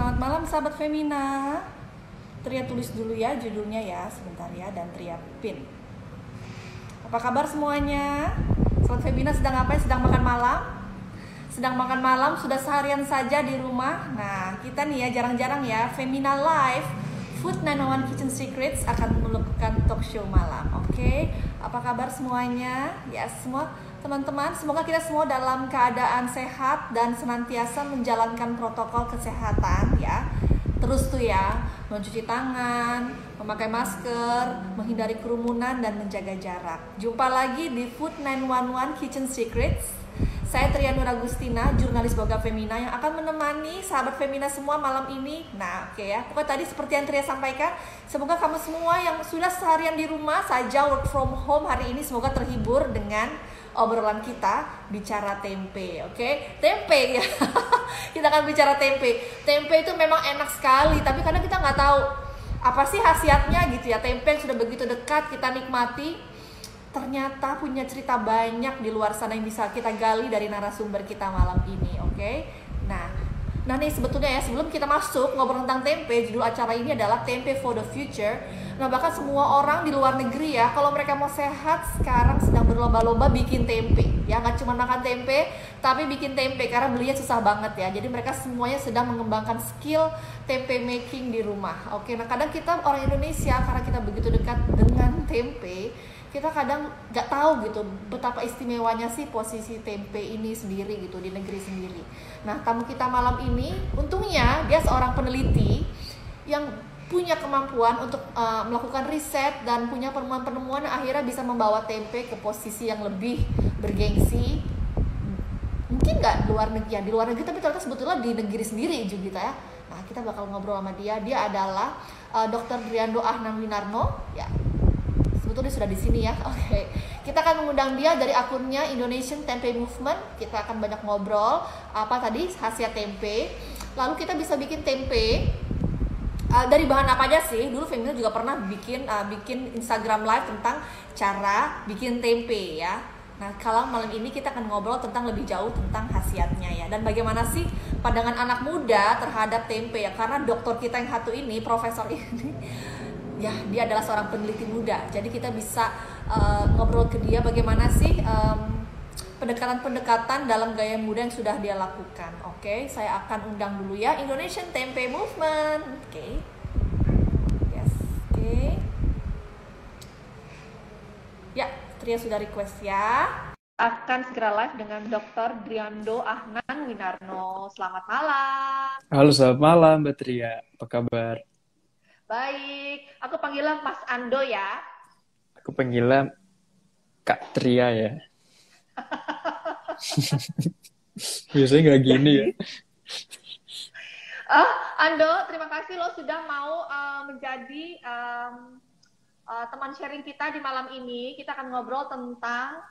Selamat malam sahabat Femina. Tria tulis dulu ya judulnya ya, sebentar ya, dan Tria pin. Apa kabar semuanya? Sahabat Femina sedang ngapain? Sedang makan malam? Sedang makan malam, sudah seharian saja di rumah. Nah, kita nih ya jarang-jarang ya Femina Live Food 901 Kitchen Secrets akan melakukan talk show malam. Oke, apa kabar semuanya? Ya, semua teman-teman, semoga kita semua dalam keadaan sehat dan senantiasa menjalankan protokol kesehatan ya. Terus tuh ya, mencuci tangan, memakai masker, menghindari kerumunan dan menjaga jarak. Jumpa lagi di Food 911 Kitchen Secrets. Saya Tria Nur Agustina, jurnalis Boga Femina yang akan menemani sahabat Femina semua malam ini. Nah, oke ya. Pokoknya tadi seperti yang Tria sampaikan, semoga kamu semua yang sudah seharian di rumah saja work from home hari ini semoga terhibur dengan obrolan kita bicara tempe, oke? Tempe ya. Kita akan bicara tempe. Tempe itu memang enak sekali, tapi kadang kita nggak tahu apa sih khasiatnya gitu ya. Tempe yang sudah begitu dekat kita nikmati, ternyata punya cerita banyak di luar sana yang bisa kita gali dari narasumber kita malam ini, oke? Nah nih sebetulnya ya, sebelum kita masuk ngobrol tentang tempe, judul acara ini adalah Tempe for the Future. Nah bahkan semua orang di luar negeri ya, kalau mereka mau sehat sekarang sedang berlomba-lomba bikin tempe. Ya nggak cuma makan tempe, tapi bikin tempe karena belinya susah banget ya. Jadi mereka semuanya sedang mengembangkan skill tempe making di rumah. Oke, nah kadang kita orang Indonesia karena kita begitu dekat dengan tempe, kita kadang nggak tahu gitu betapa istimewanya sih posisi tempe ini sendiri gitu di negeri sendiri. Nah tamu kita malam ini untungnya dia seorang peneliti yang punya kemampuan untuk melakukan riset dan punya penemuan-penemuan yang akhirnya bisa membawa tempe ke posisi yang lebih bergengsi. Mungkin nggak luar negeri ya, di luar negeri tapi ternyata sebetulnya di negeri sendiri juga ya. Nah kita bakal ngobrol sama dia. Dia adalah Dr. Driando Ahnan Winarno ya. Sebetulnya sudah di sini ya. Oke. Kita akan mengundang dia dari akunnya Indonesian Tempe Movement. Kita akan banyak ngobrol apa tadi khasiat tempe. Lalu kita bisa bikin tempe dari bahan apa aja sih? Dulu Femina juga pernah bikin Instagram live tentang cara bikin tempe ya. Nah, kalau malam ini kita akan ngobrol tentang lebih jauh tentang khasiatnya ya. Dan bagaimana sih pandangan anak muda terhadap tempe ya. Karena dokter kita yang satu ini, profesor ini ya dia adalah seorang peneliti muda, jadi kita bisa ngobrol ke dia bagaimana sih pendekatan-pendekatan dalam gaya muda yang sudah dia lakukan. Oke, saya akan undang dulu ya Indonesian Tempe Movement. Oke, yes, oke. Ya, Tria sudah request ya. Akan segera live dengan Dr. Driando Ahnan Winarno. Selamat malam. Halo, selamat malam Mbak Tria. Apa kabar? Baik, aku panggilnya Mas Ando ya. Aku panggilnya Kak Tria ya. Biasanya nggak gini ya. Ando, terima kasih lo sudah mau menjadi teman sharing kita di malam ini. Kita akan ngobrol tentang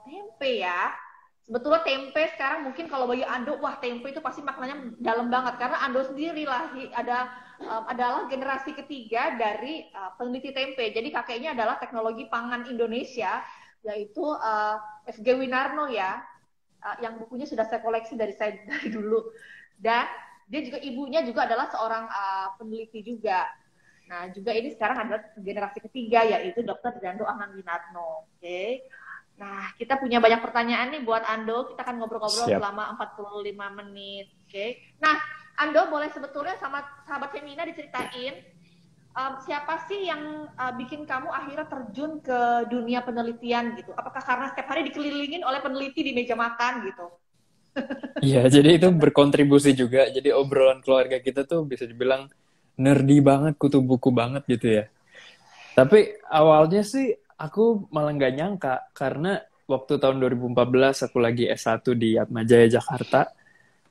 tempe ya. Sebetulnya tempe sekarang mungkin kalau bagi Ando, wah tempe itu pasti maknanya dalam banget. Karena Ando sendiri lah adalah generasi ketiga dari peneliti tempe. Jadi kakeknya adalah teknologi pangan Indonesia, yaitu FG Winarno ya, yang bukunya sudah saya koleksi dari dulu. Dan dia juga ibunya juga adalah seorang peneliti juga. Nah juga ini sekarang adalah generasi ketiga yaitu Dr. Driando Ahnan Winarno. Oke. Nah kita punya banyak pertanyaan nih buat Ando. Kita akan ngobrol-ngobrol selama 45 menit. Oke. Nah Ando boleh sebetulnya sama sahabat Femina diceritain siapa sih yang bikin kamu akhirnya terjun ke dunia penelitian gitu? Apakah karena setiap hari dikelilingin oleh peneliti di meja makan gitu? Iya, jadi itu berkontribusi juga. Jadi obrolan keluarga kita tuh bisa dibilang nerdy banget, kutu buku banget gitu ya. Tapi awalnya sih aku malah nggak nyangka karena waktu tahun 2014 aku lagi S1 di Atmajaya Jakarta.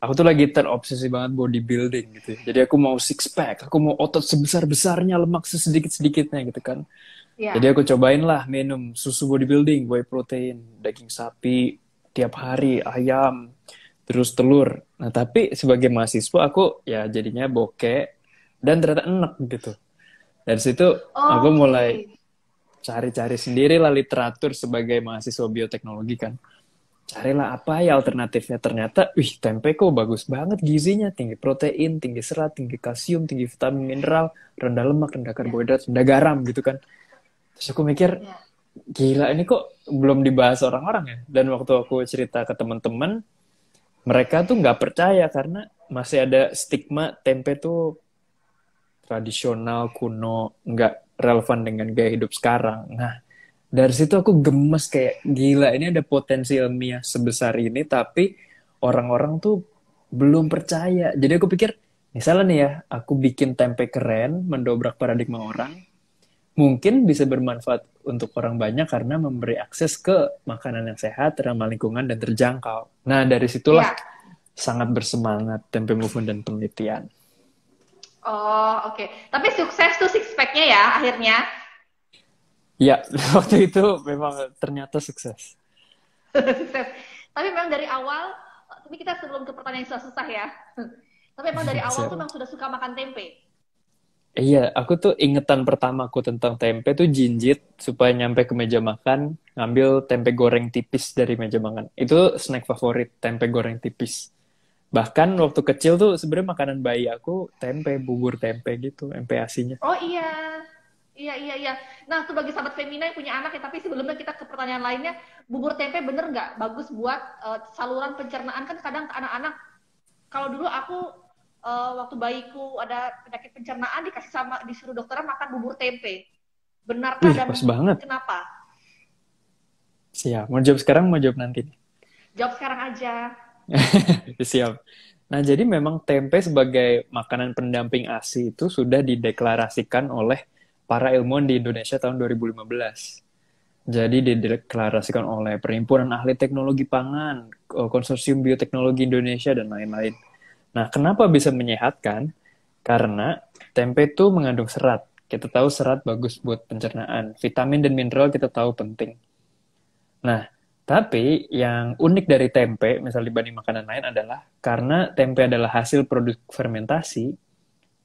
Aku tuh lagi terobsesi banget bodybuilding gitu. Jadi aku mau six pack, aku mau otot sebesar-besarnya, lemak sesedikit-sedikitnya gitu kan. Yeah. Jadi aku cobain lah minum susu bodybuilding, whey protein, daging sapi, tiap hari, ayam, terus telur. Nah tapi sebagai mahasiswa aku ya jadinya bokeh dan ternyata enak gitu. Dari situ aku mulai cari-cari sendiri lah literatur sebagai mahasiswa bioteknologi kan. carilah apa ya alternatifnya. Ternyata, wih, tempe kok bagus banget gizinya. Tinggi protein, tinggi serat, tinggi kalsium, tinggi vitamin mineral, rendah lemak, rendah Ya, karbohidrat, rendah garam gitu kan. Terus aku mikir, ya. gila ini kok belum dibahas orang-orang ya. Dan waktu aku cerita ke teman-teman, mereka tuh nggak percaya karena masih ada stigma tempe tuh tradisional, kuno, nggak relevan dengan gaya hidup sekarang. Nah, dari situ aku gemes kayak gila ini ada potensi ilmiah sebesar ini tapi orang-orang tuh belum percaya. Jadi aku pikir misalnya nih ya, aku bikin tempe keren, mendobrak paradigma orang, mungkin bisa bermanfaat untuk orang banyak karena memberi akses ke makanan yang sehat, ramah lingkungan dan terjangkau. Nah, dari situlah Iya. sangat bersemangat tempe movement dan penelitian. Oh, oke. Tapi sukses tuh six pack-nya ya akhirnya. Ya, waktu itu memang ternyata sukses. Sukses. Tapi memang dari awal, tapi kita sebelum ke pertanyaan yang susah-susah ya. Tapi memang dari awal tuh Siap. memang sudah suka makan tempe. Iya, aku tuh ingetan pertamaku tentang tempe tuh jinjit supaya nyampe ke meja makan, ngambil tempe goreng tipis dari meja makan. Itu snack favorit, tempe goreng tipis. Bahkan waktu kecil tuh sebenarnya makanan bayi aku tempe, bubur tempe gitu, MPASI-nya. Oh iya. Iya, iya, iya. Nah, tuh bagi sahabat Femina yang punya anak ya, tapi sebelumnya kita ke pertanyaan lainnya, bubur tempe bener nggak bagus buat saluran pencernaan? Kan kadang anak-anak, kalau dulu aku waktu bayiku ada penyakit pencernaan dikasih sama disuruh dokter makan bubur tempe. Benarkah Wih, dan pas banget. kenapa? Siap. Mau jawab sekarang, mau jawab nanti. Jawab sekarang aja. Siap. Nah, jadi memang tempe sebagai makanan pendamping ASI itu sudah dideklarasikan oleh para ilmuwan di Indonesia tahun 2015. Jadi dideklarasikan oleh Perhimpunan Ahli Teknologi Pangan, Konsorsium Bioteknologi Indonesia, dan lain-lain. Nah, kenapa bisa menyehatkan? Karena tempe itu mengandung serat. Kita tahu serat bagus buat pencernaan. Vitamin dan mineral kita tahu penting. Nah, tapi yang unik dari tempe, misal dibanding makanan lain adalah karena tempe adalah hasil produk fermentasi,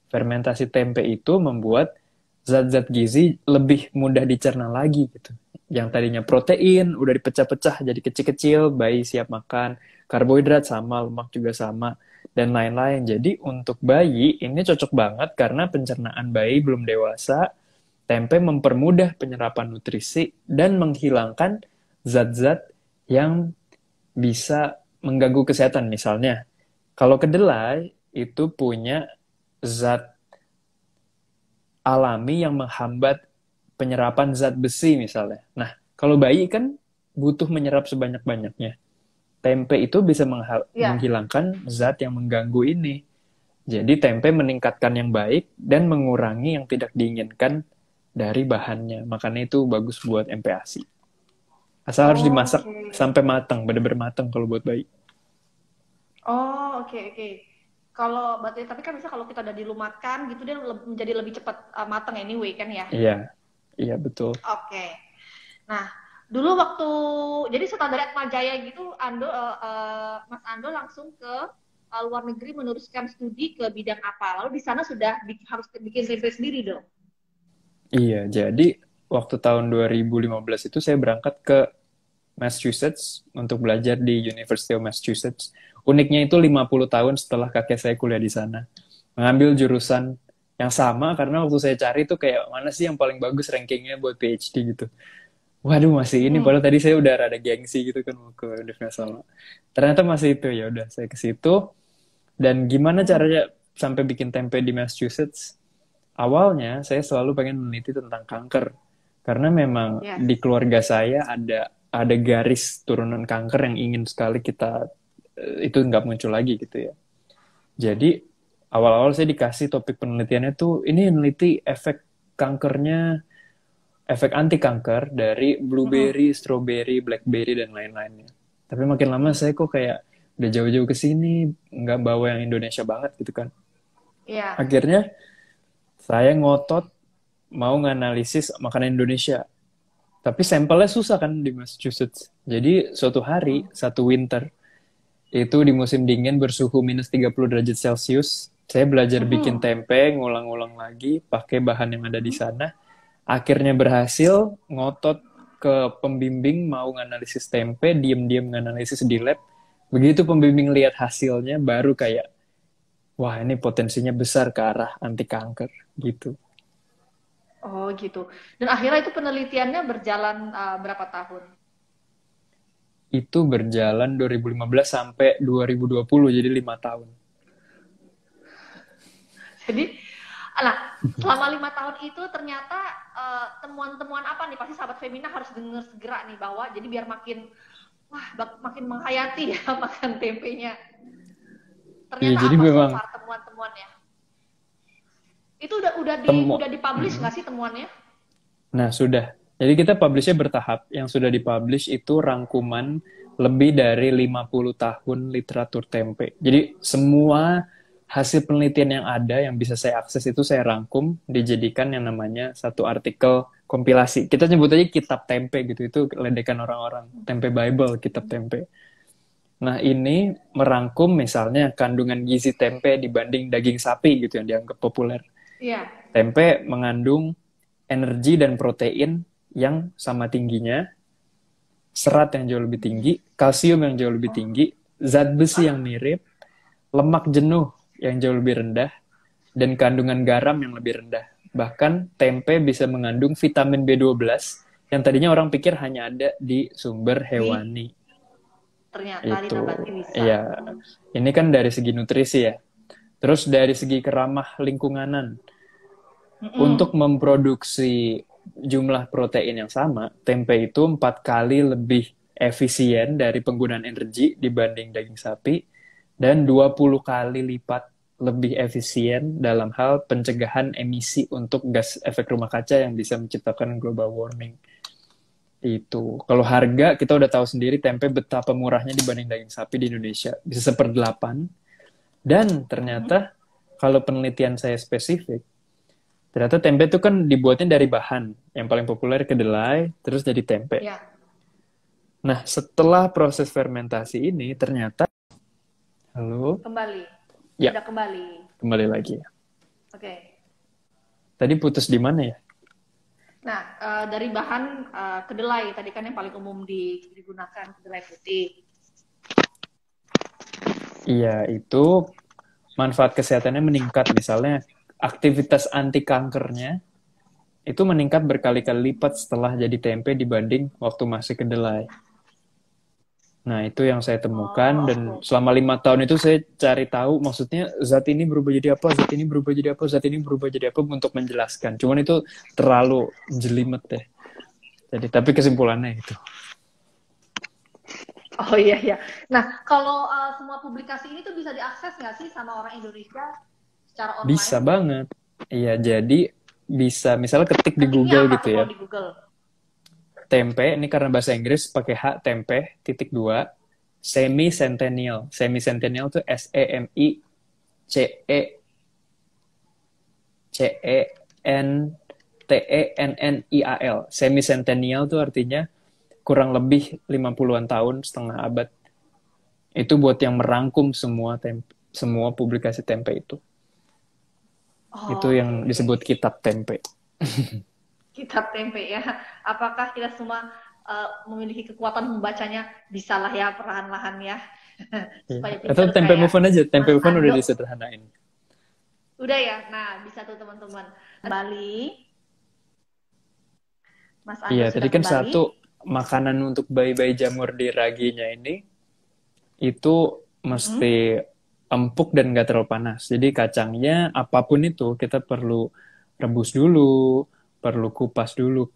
fermentasi tempe itu membuat zat-zat gizi lebih mudah dicerna lagi gitu. Yang tadinya protein udah dipecah-pecah jadi kecil-kecil, bayi siap makan, karbohidrat sama, lemak juga sama, dan lain-lain. Jadi untuk bayi ini cocok banget karena pencernaan bayi belum dewasa, tempe mempermudah penyerapan nutrisi dan menghilangkan zat-zat yang bisa mengganggu kesehatan. Misalnya, kalau kedelai itu punya zat alami yang menghambat penyerapan zat besi misalnya. Nah, kalau bayi kan butuh menyerap sebanyak-banyaknya. Tempe itu bisa Ya. menghilangkan zat yang mengganggu ini. Jadi tempe meningkatkan yang baik dan mengurangi yang tidak diinginkan dari bahannya. Makanya itu bagus buat MPASI. Asal harus Oh, dimasak oke. sampai matang, benar-benar matang kalau buat bayi. Oh, oke, oke. Kalau berarti tapi kan bisa kalau kita udah dilumatkan gitu dia menjadi lebih cepat matang anyway kan ya. Iya, iya betul. Oke. Nah, dulu waktu jadi setelah dari Atma Jaya gitu, Mas Ando langsung ke luar negeri meneruskan studi ke bidang apa? Lalu di sana sudah harus bikin tempe sendiri dong. Iya, jadi waktu tahun 2015 itu saya berangkat ke Massachusetts untuk belajar di University of Massachusetts. Uniknya itu 50 tahun setelah kakek saya kuliah di sana. Mengambil jurusan yang sama karena waktu saya cari itu kayak mana sih yang paling bagus rankingnya buat PhD gitu. Waduh masih ini, Hmm. padahal tadi saya udah rada gengsi gitu kan mau ke Universitas sama. Ternyata masih itu ya udah saya ke situ. Dan gimana Hmm. caranya sampai bikin tempe di Massachusetts? Awalnya saya selalu pengen meneliti tentang kanker karena memang Yes. di keluarga saya ada garis turunan kanker yang ingin sekali kita itu nggak muncul lagi gitu ya. Jadi awal-awal saya dikasih topik penelitiannya tuh ini meneliti efek kankernya, efek anti kanker dari Hmm. blueberry, strawberry, blackberry dan lain-lainnya. Tapi makin lama saya kok kayak udah jauh-jauh ke sini nggak bawa yang Indonesia banget gitu kan. Iya. Akhirnya saya ngotot mau nganalisis makanan Indonesia. Tapi sampelnya susah kan di Massachusetts. Jadi suatu hari, Hmm. satu winter, itu di musim dingin bersuhu minus 30 derajat Celcius, saya belajar bikin Hmm. tempe, ngulang-ngulang lagi, pakai bahan yang ada di sana. Akhirnya berhasil, ngotot ke pembimbing mau nganalisis tempe, diem-diem nganalisis di lab. Begitu pembimbing lihat hasilnya, baru kayak, wah ini potensinya besar ke arah anti kanker gitu. Oh gitu. Dan akhirnya itu penelitiannya berjalan berapa tahun? Itu berjalan 2015 sampai 2020, jadi 5 tahun. Jadi, nah, selama 5 tahun itu ternyata temuan-temuan apa nih? Pasti sahabat Femina harus dengar segera nih bahwa jadi biar makin makin menghayati ya makan tempenya. Ternyata Iya, jadi apa so memang far temuan-temuannya? Itu udah dipublish nggak sih temuannya? Nah, sudah. Jadi kita publish-nya bertahap. Yang sudah dipublish itu rangkuman lebih dari 50 tahun literatur tempe. Jadi semua hasil penelitian yang ada yang bisa saya akses itu saya rangkum, dijadikan yang namanya satu artikel kompilasi. Kita nyebut aja kitab tempe gitu. Itu ledekan orang-orang. Tempe Bible, kitab tempe. Nah, ini merangkum misalnya kandungan gizi tempe dibanding daging sapi gitu yang dianggap populer. Iya. Tempe mengandung energi dan protein yang sama tingginya, serat yang jauh lebih tinggi, kalsium yang jauh lebih tinggi, zat besi yang mirip, lemak jenuh yang jauh lebih rendah, dan kandungan garam yang lebih rendah. Bahkan tempe bisa mengandung vitamin B12 yang tadinya orang pikir hanya ada di sumber hewani. Ternyata di Itu. nabati bisa. Iya. Ini kan dari segi nutrisi ya. Terus dari segi keramah lingkunganan. Untuk memproduksi jumlah protein yang sama, tempe itu 4 kali lebih efisien dari penggunaan energi dibanding daging sapi, dan 20 kali lipat lebih efisien dalam hal pencegahan emisi untuk gas efek rumah kaca yang bisa menciptakan global warming. Itu. Kalau harga, kita udah tahu sendiri tempe betapa murahnya dibanding daging sapi di Indonesia. Bisa 1/8. Dan ternyata, kalau penelitian saya spesifik, ternyata tempe itu kan dibuatnya dari bahan. Yang paling populer kedelai, terus jadi tempe. Ya. Nah, setelah proses fermentasi ini, ternyata... Halo? Kembali. Ya. Udah kembali. Kembali lagi. Oke. Tadi putus di mana ya? Nah, dari bahan kedelai, tadi kan yang paling umum digunakan, kedelai putih. Iya, itu manfaat kesehatannya meningkat. Misalnya, aktivitas anti kankernya itu meningkat berkali-kali lipat setelah jadi tempe dibanding waktu masih kedelai. Nah, itu yang saya temukan, dan selama 5 tahun itu saya cari tahu, maksudnya zat ini berubah jadi apa, zat ini berubah jadi apa, zat ini berubah jadi apa untuk menjelaskan. Cuman itu terlalu jelimet deh. Jadi, tapi kesimpulannya itu. Oh iya. Nah, kalau semua publikasi ini tuh bisa diakses nggak sih sama orang Indonesia secara online? Bisa banget. Iya, jadi bisa misalnya ketik di Google gitu ya. Di Google? Tempe, ini karena bahasa Inggris pakai H, tempe, .2, semi-centennial. Semi-centennial itu Semi-centennial. Semi-centennial itu artinya kurang lebih 50-an tahun, setengah abad. Itu buat yang merangkum semua publikasi tempe itu. Itu yang disebut kitab tempe. Kitab tempe ya. Apakah kita semua memiliki kekuatan membacanya? Bisalah ya perlahan-lahan ya. Supaya atau tempe move on aja. Tempe move on udah disederhanain. Udah ya. Nah, bisa tuh teman-teman. Bali. Mas Ando iya, tadi kan kembali. Satu makanan untuk bayi-bayi jamur di raginya ini itu mesti empuk dan gak terlalu panas. Jadi kacangnya apapun itu kita perlu rebus dulu, perlu kupas dulu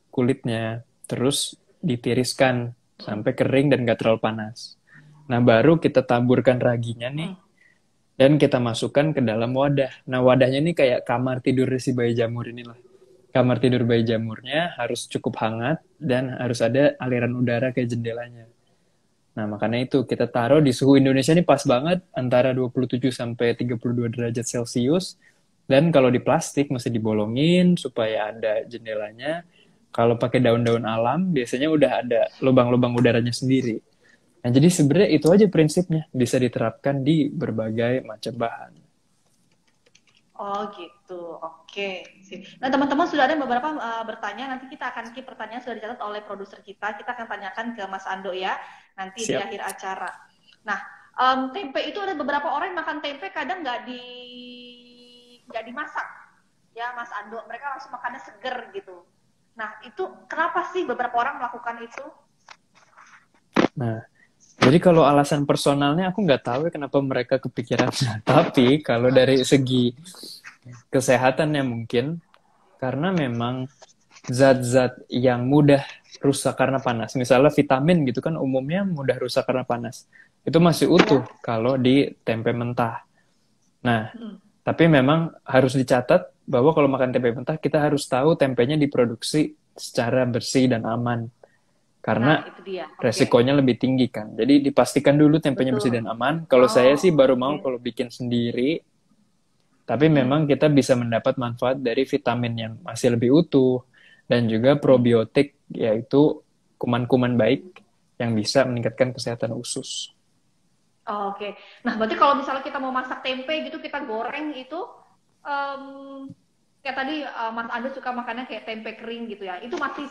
kulitnya, terus ditiriskan sampai kering dan gak terlalu panas. Nah, baru kita taburkan raginya nih, dan kita masukkan ke dalam wadah. Nah, wadahnya ini kayak kamar tidur si bayi jamur inilah. Kamar tidur bayi jamurnya harus cukup hangat dan harus ada aliran udara ke jendelanya. Nah, makanya itu kita taruh di suhu Indonesia ini pas banget, antara 27 sampai 32 derajat Celcius. Dan kalau di plastik mesti dibolongin supaya ada jendelanya. Kalau pakai daun-daun alam, biasanya udah ada lubang-lubang udaranya sendiri. Nah, jadi sebenarnya itu aja prinsipnya. Bisa diterapkan di berbagai macam bahan. Oh gitu, oke. Sip. Nah teman-teman sudah ada beberapa bertanya, nanti kita akan keep pertanyaan sudah dicatat oleh produser kita akan tanyakan ke Mas Ando ya, nanti di Siap. akhir acara. Nah, tempe itu ada beberapa orang yang makan tempe kadang nggak dimasak, ya Mas Ando, mereka langsung makannya seger gitu. Nah itu kenapa sih beberapa orang melakukan itu? Nah, jadi kalau alasan personalnya aku nggak tahu ya kenapa mereka kepikiran. Tapi kalau dari segi kesehatannya mungkin karena memang zat-zat yang mudah rusak karena panas. Misalnya vitamin gitu kan umumnya mudah rusak karena panas. Itu masih utuh Ya. kalau di tempe mentah. Nah, Hmm. tapi memang harus dicatat bahwa kalau makan tempe mentah kita harus tahu tempenya diproduksi secara bersih dan aman. Nah Karena itu dia, oke. resikonya lebih tinggi kan. Jadi dipastikan dulu tempenya bersih dan Betul. aman. Kalau saya sih Oh baru oke. mau kalau bikin sendiri, tapi Hmm. memang kita bisa mendapat manfaat dari vitamin yang masih lebih utuh dan juga Hmm. probiotik, yaitu kuman-kuman baik yang bisa meningkatkan kesehatan usus. Oh, oke. Nah, berarti kalau misalnya kita mau masak tempe gitu, kita goreng itu, em, kayak tadi Mas Ando suka makannya kayak tempe kering gitu ya. Itu masih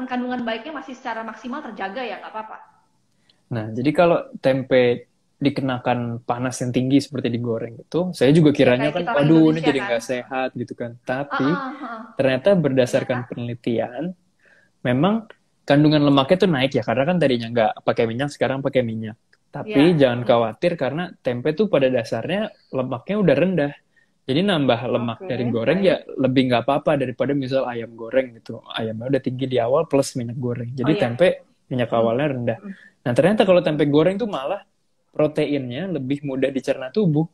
kandungan baiknya masih secara maksimal terjaga ya, nggak apa-apa. Nah, jadi kalau tempe dikenakan panas yang tinggi seperti digoreng itu, saya juga Ya kiranya kayak kan, kita orang waduh ini Indonesia jadi kan. nggak sehat gitu kan. Ah, Tapi ah, ah. ternyata Ternyata, berdasarkan penelitian, memang kandungan lemaknya tuh naik ya, karena kan tadinya nggak pakai minyak, sekarang pakai minyak. Tapi ya. jangan khawatir karena tempe tuh pada dasarnya lemaknya udah rendah. Jadi nambah lemak Oke, dari goreng ya baik. lebih nggak apa-apa daripada misal ayam goreng gitu. Ayamnya udah tinggi di awal plus minyak goreng. Oh Jadi ya. tempe minyak Hmm, awalnya rendah. hmm. Nah ternyata kalau tempe goreng tuh malah proteinnya lebih mudah dicerna tubuh.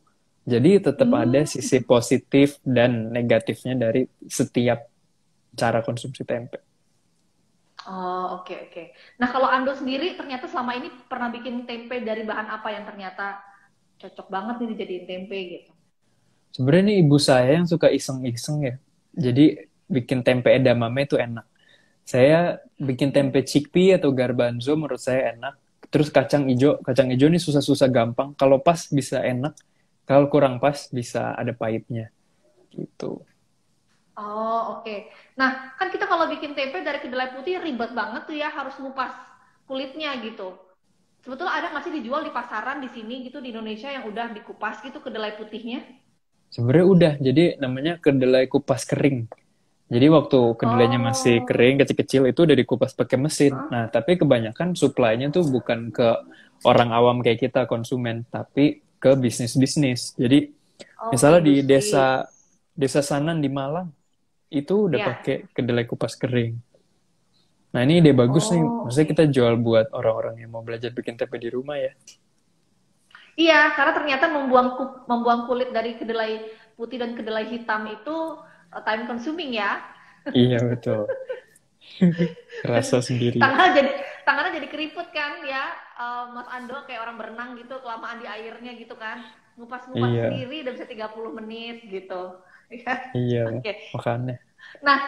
Jadi tetap ada Hmm. sisi positif dan negatifnya dari setiap cara konsumsi tempe. Oh, oke, oke. Nah, kalau Ando sendiri ternyata selama ini pernah bikin tempe dari bahan apa yang ternyata cocok banget nih dijadiin tempe gitu? Sebenarnya ini ibu saya yang suka iseng-iseng ya. Jadi bikin tempe edamame itu enak. Saya bikin tempe chickpea atau garbanzo menurut saya enak. Terus kacang ijo ini susah-susah gampang. Kalau pas bisa enak, kalau kurang pas bisa ada pahitnya gitu. Oh, oke. Nah, kan kita kalau bikin tempe dari kedelai putih ribet banget tuh ya, harus ngupas kulitnya gitu. Sebetulnya ada nggak sih dijual di pasaran di sini gitu di Indonesia yang udah dikupas gitu kedelai putihnya? Sebenarnya udah, jadi namanya kedelai kupas kering. Jadi waktu kedelainya masih Oh, kering, kecil-kecil itu udah dikupas pakai mesin. hah? Nah, tapi kebanyakan supply-nya tuh bukan ke orang awam kayak kita konsumen, tapi ke bisnis-bisnis. Jadi Oh, ke misalnya di industri. desa desa Sanan di Malang itu udah Ya. pakai kedelai kupas kering. Nah, ini ide bagus nih. Oh, Maksudnya oke. kita jual buat orang-orang yang mau belajar bikin tempe di rumah ya. Iya, karena ternyata membuang kulit dari kedelai putih dan kedelai hitam itu time consuming ya. Iya, betul. Kerasa sendiri ya. tangannya jadi tangannya jadi keriput kan ya, Mas Ando kayak orang berenang gitu kelamaan di airnya gitu kan, ngupas-ngupas Iya, sendiri udah bisa 30 menit gitu. Ya. iya, Oke. makanya. Nah,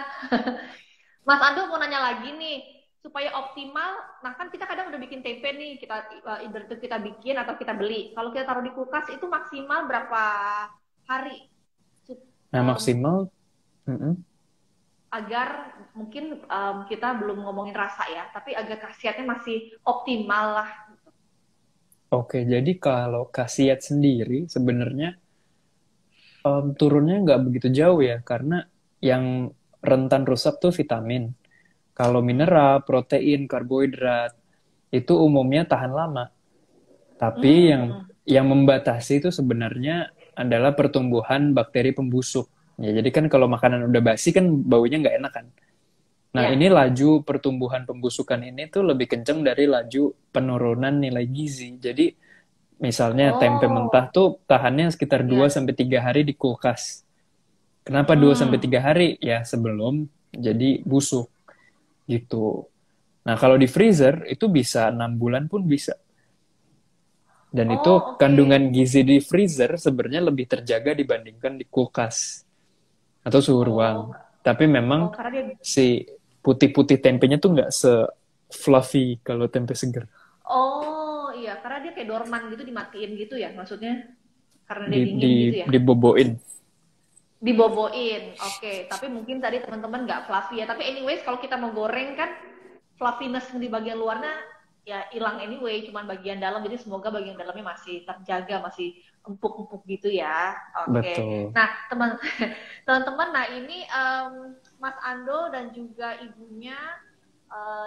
Mas Ando mau nanya lagi nih, supaya optimal. Nah, kan kita kadang udah bikin tempe nih, either itu kita bikin atau kita beli. Kalau kita taruh di kulkas itu maksimal berapa hari? Nah, maksimal, mm-mm. Agar mungkin kita belum ngomongin rasa ya, tapi agar khasiatnya masih optimal lah. Oke, jadi kalau khasiat sendiri sebenarnya turunnya nggak begitu jauh ya, karena yang rentan rusak tuh vitamin. Kalau mineral, protein, karbohidrat, itu umumnya tahan lama. Tapi yang membatasi itu sebenarnya adalah pertumbuhan bakteri pembusuk. Ya, jadi kan kalau makanan udah basi kan baunya nggak enak kan. Nah, Ya. ini laju pertumbuhan pembusukan ini tuh lebih kenceng dari laju penurunan nilai gizi. Jadi, misalnya tempe mentah Oh, tuh tahannya sekitar 2 ya. sampai 3 hari di kulkas. Kenapa 2 sampai Hmm. 3 hari? Ya, sebelum jadi busuk gitu. Nah, kalau di freezer itu bisa 6 bulan pun bisa. Dan itu Oh, oke. kandungan gizi di freezer sebenarnya lebih terjaga dibandingkan di kulkas atau suhu ruang. Oh, Tapi memang karena dia. si putih-putih tempenya tuh nggak se-fluffy kalau tempe seger. Oh, iya, karena dia kayak dorman gitu dimatiin gitu ya, maksudnya karena dia Di, dingin di, gitu ya. diboboin. Diboboin, oke. Tapi mungkin tadi teman-teman nggak fluffy ya. Tapi anyways, kalau kita mau goreng kan, fluffiness di bagian luarnya ya hilang anyway. Cuman bagian dalam, jadi semoga bagian dalamnya masih terjaga, masih empuk-empuk gitu ya. Oke. Betul. Nah, teman-teman, nah ini Mas Ando dan juga ibunya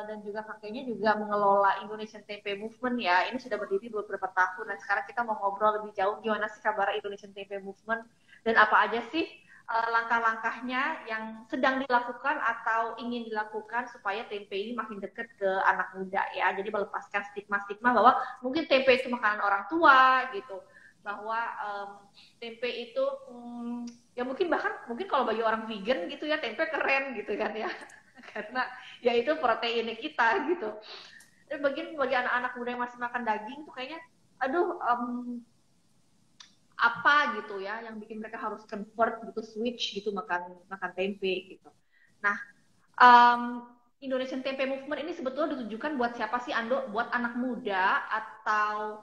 dan juga kakeknya juga mengelola Indonesian Tempe Movement ya. Ini sudah berdiri beberapa tahun. Dan sekarang kita mau ngobrol lebih jauh gimana sih kabar Indonesian Tempe Movement dan apa aja sih langkah-langkahnya yang sedang dilakukan atau ingin dilakukan supaya tempe ini makin dekat ke anak muda ya. Jadi melepaskan stigma-stigma bahwa mungkin tempe itu makanan orang tua gitu. Bahwa tempe itu ya mungkin kalau bagi orang vegan gitu ya tempe keren gitu kan ya. Karena ya itu proteinnya kita gitu. Dan bagi anak-anak muda yang masih makan daging tuh kayaknya aduh apa gitu ya yang bikin mereka harus convert gitu, switch gitu makan tempe gitu. Nah, um, Indonesian Tempe Movement ini sebetulnya ditujukan buat siapa sih Ando? Buat anak muda atau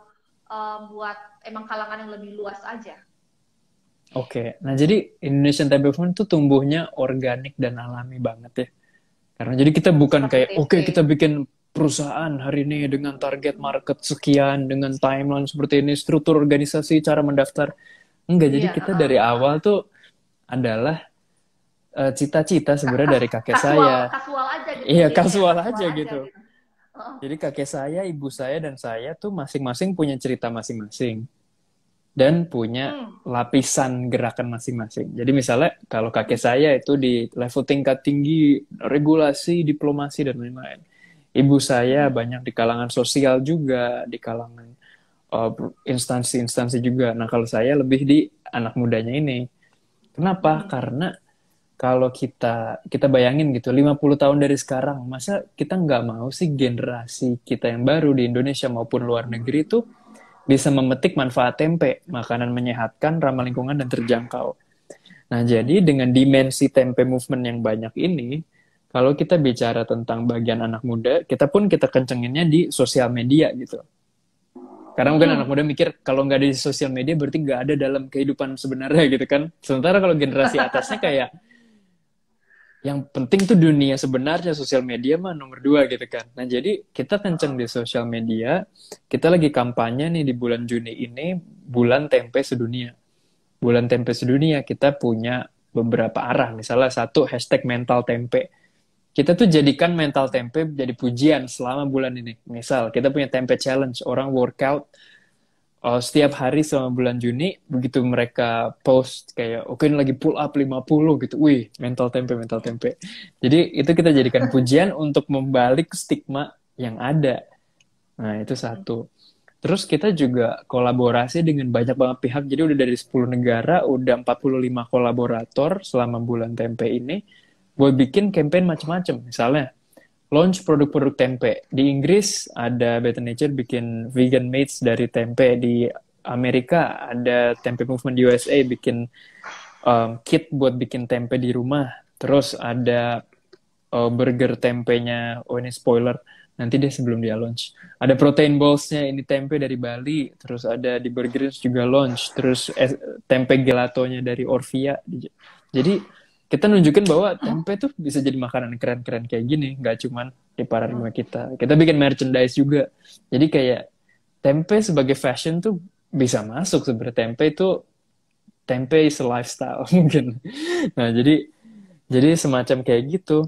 buat emang kalangan yang lebih luas aja? Oke, nah jadi Indonesian Tempe Movement tuh tumbuhnya organik dan alami banget ya. Karena jadi kita bukan Seperti kayak, oke tempe. kita bikin perusahaan hari ini dengan target market sekian, dengan timeline seperti ini, struktur organisasi, cara mendaftar. Enggak, jadi Iya, kita dari awal tuh adalah cita-cita sebenarnya dari kakek kasual saya. kasual aja gitu Iya, idenya, kasual kasual aja aja gitu. gitu. Uh, Jadi kakek saya, ibu saya, dan saya tuh masing-masing punya cerita masing-masing. Dan punya hmm, lapisan gerakan masing-masing. Jadi misalnya kalau kakek saya itu di level tingkat tinggi, regulasi, diplomasi, dan lain-lain. Ibu saya hmm, banyak di kalangan sosial juga, di kalangan instansi-instansi juga. Nah kalau saya lebih di anak mudanya ini. Kenapa? hmm. Karena kalau kita bayangin gitu 50 tahun dari sekarang, masa kita nggak mau sih generasi kita yang baru di Indonesia maupun luar negeri itu bisa memetik manfaat tempe, makanan menyehatkan, ramah lingkungan, dan terjangkau. Nah, jadi dengan dimensi tempe movement yang banyak ini, kalau kita bicara tentang bagian anak muda, kita kencenginnya di sosial media gitu. Karena mungkin anak Hmm. muda mikir kalau nggak ada di sosial media berarti nggak ada dalam kehidupan sebenarnya gitu kan. Sementara kalau generasi atasnya kayak yang penting tuh dunia sebenarnya, sosial media mah nomor dua gitu kan. Nah jadi kita kenceng di sosial media, kita lagi kampanye nih di bulan Juni ini, bulan tempe sedunia. Bulan tempe sedunia kita punya beberapa arah, misalnya satu hashtag mental tempe. Kita tuh jadikan mental tempe jadi pujian selama bulan ini. Misal kita punya tempe challenge, orang workout setiap hari selama bulan Juni, begitu mereka post kayak, oke ini lagi pull up 50 gitu, wih, mental tempe, mental tempe. Jadi itu kita jadikan pujian untuk membalik stigma yang ada. Nah, itu satu. Terus kita juga kolaborasi dengan banyak banget pihak, jadi udah dari 10 negara, udah 45 kolaborator selama bulan tempe ini, buat bikin campaign macam-macam. Misalnya, launch produk-produk tempe. Di Inggris ada Better Nature bikin vegan meats dari tempe. Di Amerika ada Tempe Movement USA bikin kit buat bikin tempe di rumah. Terus ada burger tempenya, oh ini spoiler, nanti deh sebelum dia launch. Ada protein ballsnya, ini tempe dari Bali. Terus ada di Burgers juga launch. Terus tempe gelatonya dari Orvia. Jadi kita nunjukin bahwa tempe tuh bisa jadi makanan keren-keren kayak gini, nggak cuman di paradigma kita. Kita bikin merchandise juga. Jadi kayak tempe sebagai fashion tuh bisa masuk sebenarnya. Tempe is a lifestyle mungkin. Nah, jadi semacam kayak gitu.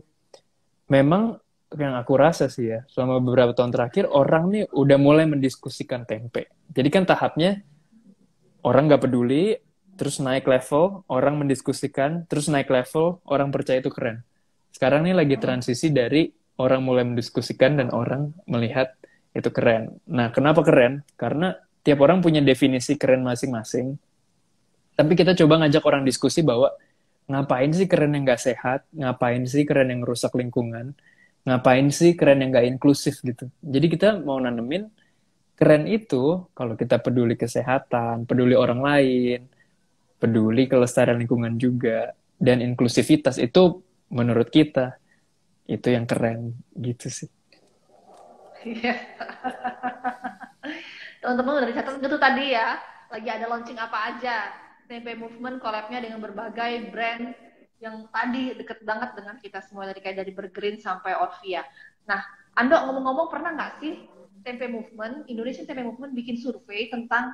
Memang yang aku rasa sih ya, selama beberapa tahun terakhir orang nih udah mulai mendiskusikan tempe. Jadi kan tahapnya orang nggak peduli, terus naik level, orang mendiskusikan, terus naik level, orang percaya itu keren. Sekarang ini lagi transisi dari orang mulai mendiskusikan dan orang melihat itu keren. Nah, kenapa keren? Karena tiap orang punya definisi keren masing-masing. Tapi kita coba ngajak orang diskusi bahwa ngapain sih keren yang nggak sehat? Ngapain sih keren yang rusak lingkungan? Ngapain sih keren yang nggak inklusif gitu? Jadi kita mau nanemin keren itu kalau kita peduli kesehatan, peduli orang lain, peduli kelestarian lingkungan juga, dan inklusivitas itu menurut kita itu yang keren gitu sih. Iya. Teman-teman udah dicatat gitu tadi ya. Lagi ada launching apa aja. Tempe Movement collab-nya dengan berbagai brand yang tadi deket banget dengan kita semua, dari kayak dari Bergreen sampai Orvia. Nah, Ando ngomong-ngomong, pernah nggak sih Indonesian Tempe Movement bikin survei tentang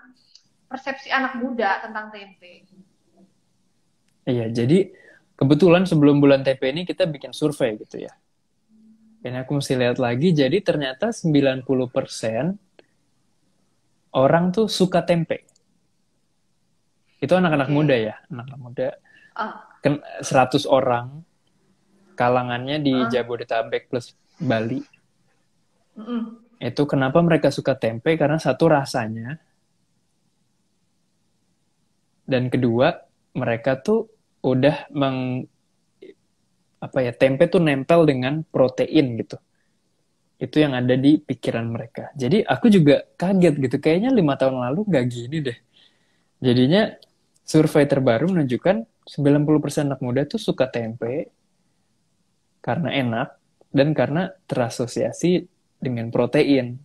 persepsi anak muda tentang tempe? Iya, jadi kebetulan sebelum bulan TP ini kita bikin survei gitu ya. Ini aku mesti lihat lagi, jadi ternyata 90% orang tuh suka tempe. Itu anak-anak muda Oke. ya, anak-anak muda. Ah, 100 orang, kalangannya di ah, Jabodetabek plus Bali. mm-mm. Itu kenapa mereka suka tempe, karena satu rasanya, dan kedua mereka tuh udah tempe tuh nempel dengan protein gitu. Itu yang ada di pikiran mereka. Jadi aku juga kaget gitu. Kayaknya 5 tahun lalu gak gini deh. Jadinya survei terbaru menunjukkan 90% anak muda tuh suka tempe karena enak dan karena terasosiasi dengan protein.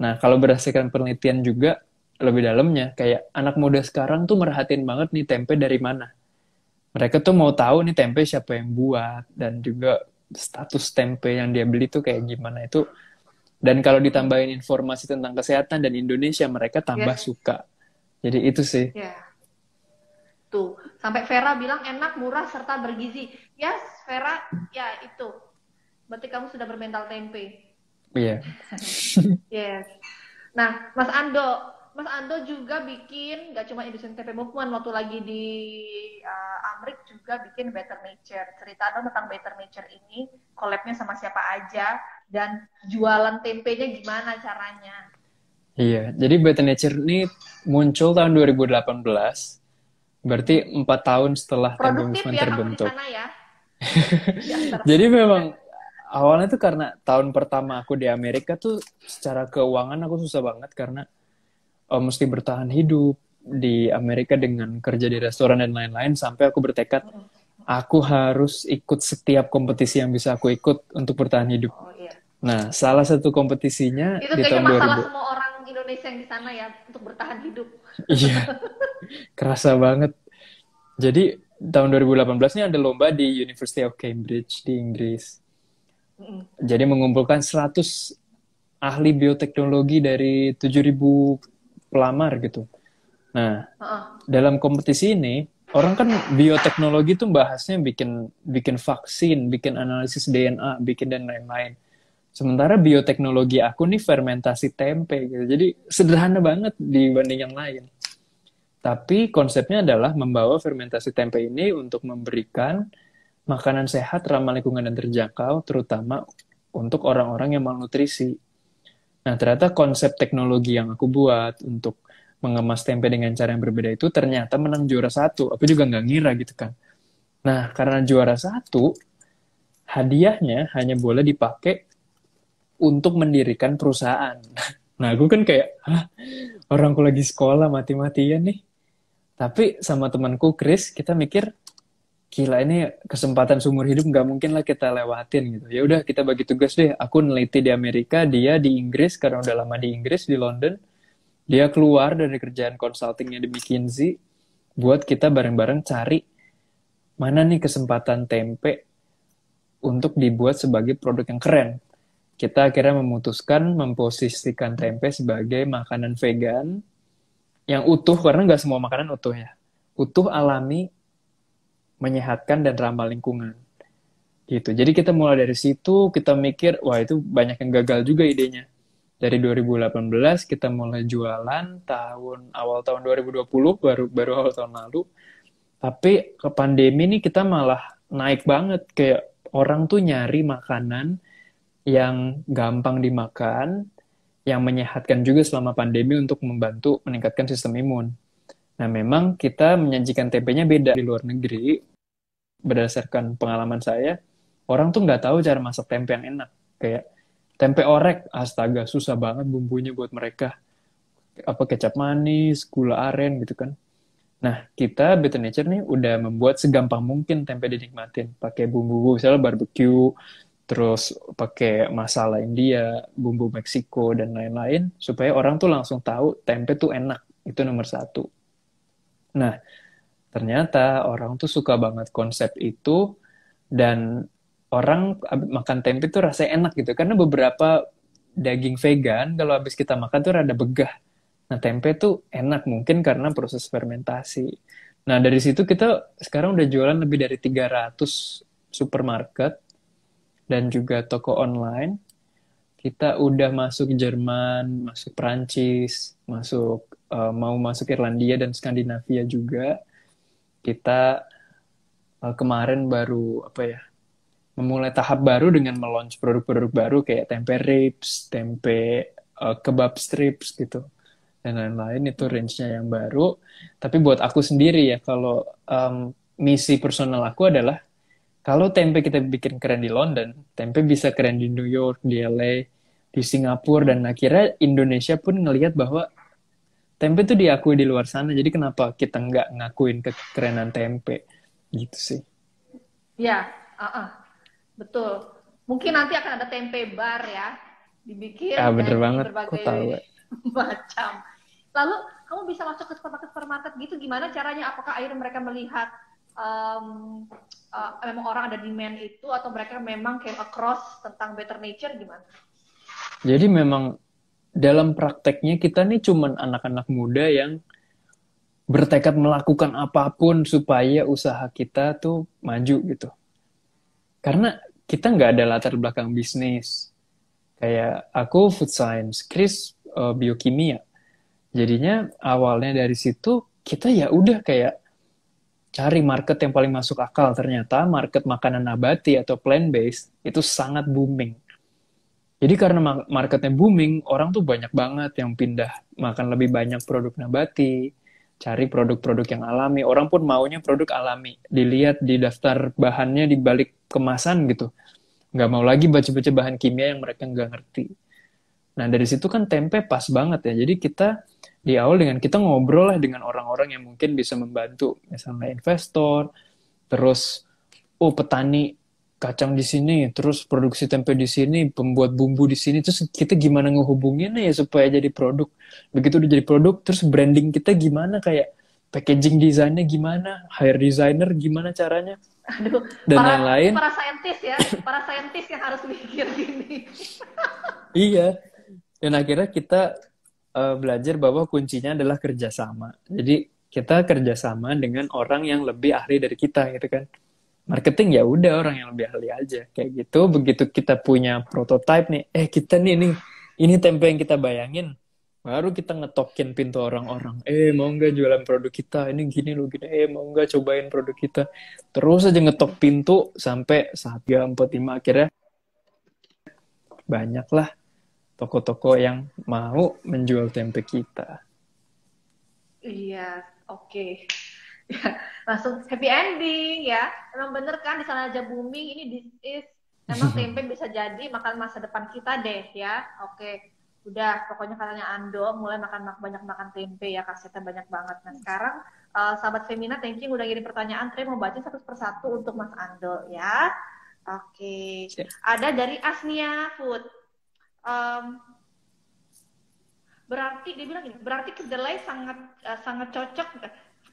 Nah, kalau berdasarkan penelitian juga lebih dalamnya, kayak anak muda sekarang tuh merhatiin banget nih tempe dari mana. Mereka tuh mau tahu nih tempe siapa yang buat dan juga status tempe yang dia beli tuh kayak gimana itu. Dan kalau ditambahin informasi tentang kesehatan dan Indonesia, mereka tambah Yes, suka. Jadi itu sih. ya. Tuh, sampai Vera bilang enak, murah, serta bergizi. Yes, Vera, ya itu. Berarti kamu sudah bermental tempe. Iya. Yes. Nah, Mas Ando juga bikin, gak cuma Indonesian Tempe Movement, waktu lagi di Amrik juga bikin Better Nature. Cerita dong tentang Better Nature ini, collab-nya sama siapa aja, dan jualan tempenya gimana caranya. Iya, jadi Better Nature ini muncul tahun 2018, berarti 4 tahun setelah Tempe Produktif Movement ya kamu di terbentuk. sana ya, di antara. Jadi memang awalnya tuh karena tahun pertama aku di Amerika tuh secara keuangan aku susah banget karena mesti bertahan hidup di Amerika dengan kerja di restoran dan lain-lain sampai aku bertekad aku harus ikut setiap kompetisi yang bisa aku ikut untuk bertahan hidup. Oh iya. Nah, salah satu kompetisinya Itu di kayaknya tahun masalah 2000. semua orang Indonesia yang di sana ya, untuk bertahan hidup. Iya, kerasa banget. Jadi tahun 2018 ini ada lomba di University of Cambridge di Inggris. Jadi mengumpulkan 100 ahli bioteknologi dari 7.000 pelamar gitu. Nah, dalam kompetisi ini orang kan bioteknologi tuh bahasnya bikin bikin vaksin, bikin analisis DNA, bikin dan lain-lain. Sementara bioteknologi aku nih fermentasi tempe gitu. Jadi sederhana banget dibanding yang lain. Tapi konsepnya adalah membawa fermentasi tempe ini untuk memberikan makanan sehat, ramah lingkungan dan terjangkau, terutama untuk orang-orang yang malnutrisi. Nah, ternyata konsep teknologi yang aku buat untuk mengemas tempe dengan cara yang berbeda itu ternyata menang juara satu. Aku juga nggak ngira gitu kan. Nah, karena juara satu, hadiahnya hanya boleh dipakai untuk mendirikan perusahaan. Nah, aku kan kayak, hah, orangku lagi sekolah mati-matian nih. Tapi sama temanku Chris, kita mikir, gila ini kesempatan seumur hidup nggak mungkin lah kita lewatin gitu. Ya udah kita bagi tugas deh. Aku neliti di Amerika, dia di Inggris karena udah lama di Inggris di London. Dia keluar dari kerjaan consultingnya di McKinsey buat kita bareng-bareng cari mana nih kesempatan tempe untuk dibuat sebagai produk yang keren. Kita akhirnya memutuskan memposisikan tempe sebagai makanan vegan yang utuh karena nggak semua makanan utuh ya. Utuh, alami, menyehatkan dan ramah lingkungan gitu. Jadi kita mulai dari situ, kita mikir wah itu banyak yang gagal juga idenya. Dari 2018 kita mulai jualan, awal tahun 2020 baru awal tahun lalu. Tapi ke pandemi ini kita malah naik banget, kayak orang tuh nyari makanan yang gampang dimakan, yang menyehatkan juga selama pandemi untuk membantu meningkatkan sistem imun. Nah, memang kita menyajikan tempenya beda di luar negeri. Berdasarkan pengalaman saya, orang tuh nggak tahu cara masak tempe yang enak. Kayak tempe orek, astaga, susah banget bumbunya buat mereka. Apa kecap manis, gula aren gitu kan. Nah, kita Better Nature nih udah membuat segampang mungkin tempe dinikmatin. Pakai bumbu, misalnya barbecue, terus pakai masala India, bumbu Meksiko, dan lain-lain. Supaya orang tuh langsung tahu tempe tuh enak. Itu nomor satu. Nah, ternyata orang tuh suka banget konsep itu dan orang makan tempe tuh rasanya enak gitu. Karena beberapa daging vegan kalau habis kita makan tuh rada begah. Nah, tempe tuh enak mungkin karena proses fermentasi. Nah, dari situ kita sekarang udah jualan lebih dari 300 supermarket dan juga toko online. Kita udah masuk Jerman, masuk Prancis, mau masuk Irlandia dan Skandinavia juga. Kita kemarin baru apa ya? Memulai tahap baru dengan meluncur produk-produk baru kayak tempe ribs, tempe kebab strips gitu dan lain-lain. Itu range-nya yang baru. Tapi buat aku sendiri ya, kalau misi personal aku adalah kalau tempe kita bikin keren di London, tempe bisa keren di New York, di LA, di Singapura, dan akhirnya Indonesia pun ngelihat bahwa tempe itu diakui di luar sana. Jadi kenapa kita nggak ngakuin kekerenan tempe? Gitu sih. Ya, betul. Mungkin nanti akan ada tempe bar ya, dibikin Ah, bener dari banget. Kok tahu berbagai ya? macam. Lalu kamu bisa masuk ke supermarket gitu, gimana caranya? Apakah akhirnya mereka melihat memang orang ada demand itu, atau mereka memang came across tentang better nature, gimana? Jadi memang dalam prakteknya kita nih cuman anak-anak muda yang bertekad melakukan apapun supaya usaha kita tuh maju gitu. Karena kita nggak ada latar belakang bisnis. Kayak aku food science, Chris biokimia. Jadinya awalnya dari situ kita ya udah kayak cari market yang paling masuk akal. Ternyata market makanan nabati atau plant based itu sangat booming. Jadi karena marketnya booming, orang tuh banyak banget yang pindah makan lebih banyak produk nabati, cari produk-produk yang alami. Orang pun maunya produk alami. Dilihat di daftar bahannya di balik kemasan gitu. Nggak mau lagi baca-baca bahan kimia yang mereka nggak ngerti. Nah, dari situ kan tempe pas banget ya. Jadi kita di awal dengan kita ngobrol lah dengan orang-orang yang mungkin bisa membantu. Misalnya investor, terus petani kacang di sini, terus produksi tempe di sini, pembuat bumbu di sini, terus kita gimana ngehubunginnya ya supaya jadi produk. Begitu udah jadi produk, terus branding kita gimana, kayak packaging desainnya gimana, hair designer gimana caranya, Aduh, dan ini lain-lain. para saintis ya, para saintis yang harus mikir gini. Iya, dan akhirnya kita belajar bahwa kuncinya adalah kerjasama. Jadi kita kerjasama dengan orang yang lebih ahli dari kita gitu kan. Marketing ya udah orang yang lebih ahli aja kayak gitu. Begitu kita punya prototype nih, kita nih ini tempe yang kita bayangin, baru kita ngetokin pintu orang-orang. Mau nggak jualan produk kita? Ini gini loh gini. Mau nggak cobain produk kita? Terus aja ngetok pintu sampai 1, 2, 4, 5 akhirnya banyaklah toko-toko yang mau menjual tempe kita. Iya, oke. Ya, langsung happy ending ya. Emang bener kan di sana aja booming, ini this is emang tempe bisa jadi makan masa depan kita deh ya. Oke. Udah, pokoknya katanya Ando mulai banyak makan tempe ya, kasetnya banyak banget. Nah, sekarang sahabat Femina, thank you udah ngirim pertanyaan. Saya mau baca satu persatu untuk Mas Ando ya. Oke. Ada dari Asnia Food. Berarti dia bilang gini, berarti kedelai sangat cocok,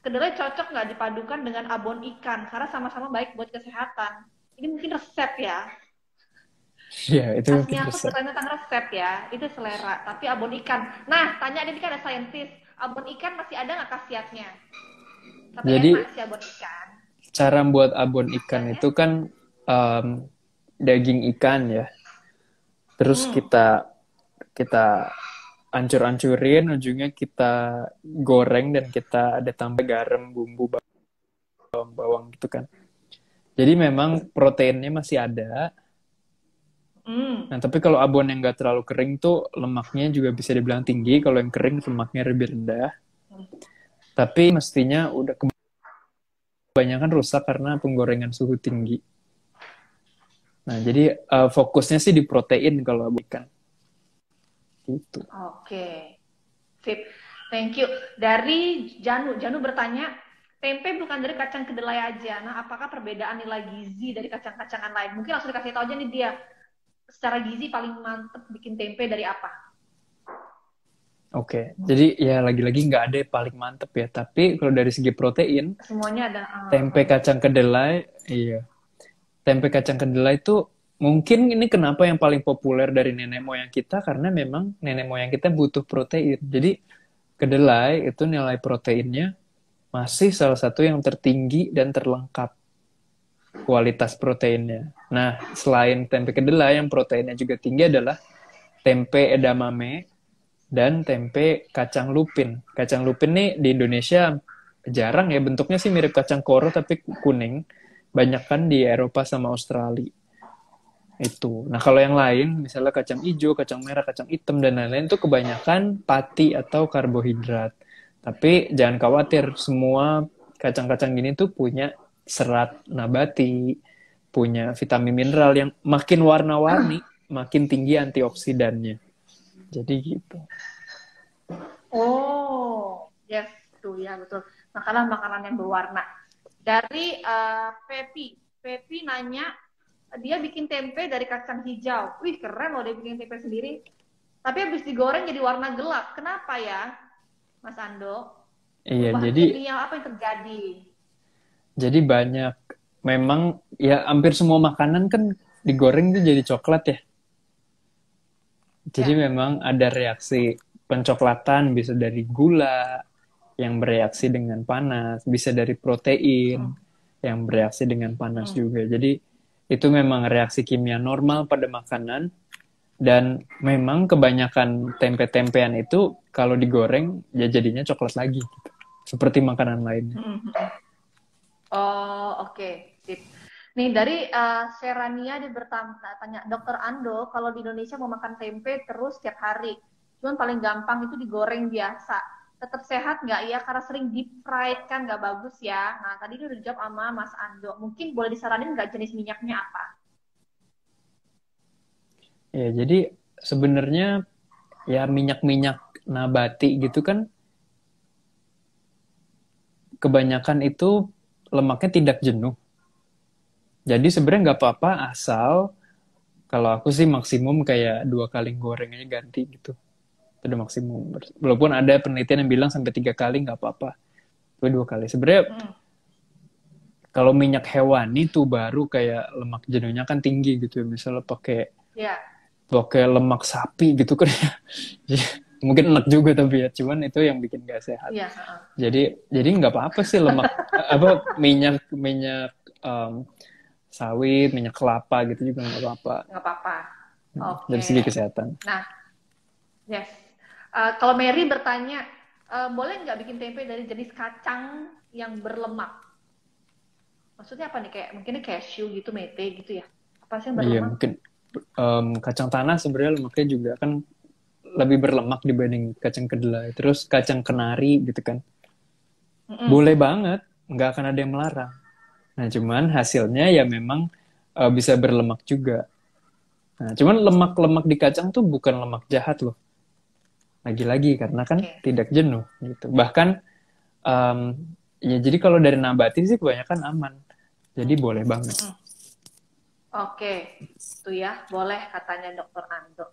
kedelai cocok nggak dipadukan dengan abon ikan karena sama-sama baik buat kesehatan. Ini mungkin resep ya. Ya, itu mungkin Aslinya aku resep. bertanya tentang resep ya, itu selera. Tapi abon ikan. Nah, tanya ini kan ada saintis. Abon ikan masih ada nggak khasiatnya? Tapi Jadi enak sih abon ikan. cara buat abon ikan itu kan daging ikan ya. Terus kita kita ancur-ancurin, ujungnya kita goreng dan kita ada tambah garam, bumbu, bawang gitu kan. Jadi memang proteinnya masih ada. Nah, tapi kalau abon yang nggak terlalu kering tuh lemaknya juga bisa dibilang tinggi. Kalau yang kering lemaknya lebih rendah. Tapi mestinya udah kebanyakan rusak karena penggorengan suhu tinggi. Nah, jadi fokusnya sih di protein kalau abon ikan. Gitu. Oke. Sip. Thank you. Dari Janu bertanya, tempe bukan dari kacang kedelai aja. Nah, apakah perbedaan nilai gizi dari kacang-kacangan lain? Mungkin langsung dikasih tahu aja nih dia. Secara gizi paling mantep bikin tempe dari apa? Oke, jadi ya lagi-lagi nggak ada yang paling mantep ya. Tapi kalau dari segi protein, Semuanya ada. tempe kacang kedelai, iya, tempe kacang kedelai itu mungkin ini kenapa yang paling populer dari nenek moyang kita karena memang nenek moyang kita butuh protein. Jadi kedelai itu nilai proteinnya masih salah satu yang tertinggi dan terlengkap kualitas proteinnya. Nah, selain tempe kedelai yang proteinnya juga tinggi adalah tempe edamame dan tempe kacang lupin. Kacang lupin nih di Indonesia jarang ya, bentuknya sih mirip kacang koro tapi kuning. Banyak kan di Eropa sama Australia. Itu. Nah, kalau yang lain, misalnya kacang hijau, kacang merah, kacang hitam, dan lain-lain, itu kebanyakan pati atau karbohidrat. Tapi jangan khawatir, semua kacang-kacang gini tuh punya serat nabati, punya vitamin mineral yang makin warna-warni, makin tinggi antioksidannya. Jadi gitu. Oh, yes, tuh ya betul. Makanan-makanan yang berwarna. Dari Pepi nanya, dia bikin tempe dari kacang hijau. Wih, keren loh dia bikin tempe sendiri. Tapi habis digoreng jadi warna gelap. Kenapa ya, Mas Ando? Iya, Perubahan jadi kimia apa yang terjadi? banyak memang ya hampir semua makanan kan digoreng tuh jadi coklat ya. Jadi Ya. memang ada reaksi pencoklatan bisa dari gula yang bereaksi dengan panas, bisa dari protein Mm, yang bereaksi dengan panas mm. juga. Jadi itu memang reaksi kimia normal pada makanan dan memang kebanyakan tempe-tempean itu kalau digoreng ya jadinya coklat lagi gitu. Seperti makanan lainnya. Mm, mm. Oh, oke. Sip. Nih, dari Serania dia bertanya, Dokter Ando, kalau di Indonesia mau makan tempe terus tiap hari, cuman paling gampang itu digoreng biasa. Tetap sehat nggak ya? Karena sering deep fried kan nggak bagus ya. Nah, tadi dia udah dijawab sama Mas Ando. Mungkin boleh disaranin nggak jenis minyaknya apa? Ya, jadi sebenarnya ya minyak-minyak nabati gitu kan kebanyakan itu lemaknya tidak jenuh. Jadi sebenarnya nggak apa-apa asal kalau aku sih maksimum kayak 2 kali goreng aja ganti gitu. Itu udah maksimum. Walaupun ada penelitian yang bilang sampai 3 kali nggak apa-apa. Tapi 2 kali. Sebenarnya Hmm, kalau minyak hewani tuh baru kayak lemak jenuhnya kan tinggi gitu ya. Misalnya pakai ya, pakai lemak sapi gitu kan ya. Mungkin enak juga tapi ya. Cuman itu yang bikin gak sehat. iya, Jadi nggak apa-apa sih lemak apa minyak minyak sawit, minyak kelapa gitu juga nggak apa-apa nggak apa-apa. dari Oke. segi kesehatan. Nah, yes. Kalau Mary bertanya, boleh nggak bikin tempe dari jenis kacang yang berlemak? Maksudnya apa nih? Kayak mungkin cashew gitu, mete gitu ya? Apa sih yang Iya berlemak? mungkin kacang tanah sebenarnya lemaknya juga kan lebih berlemak dibanding kacang kedelai. Terus kacang kenari gitu kan. Mm-mm. Boleh banget, nggak akan ada yang melarang. Nah cuman hasilnya ya memang bisa berlemak juga. Nah cuman lemak-lemak di kacang tuh bukan lemak jahat loh. Lagi-lagi karena kan Oke. tidak jenuh gitu. Bahkan em, ya jadi kalau dari nabati sih kebanyakan aman. Jadi boleh banget. Mm-mm. Oke, itu ya, boleh katanya Dokter Ando.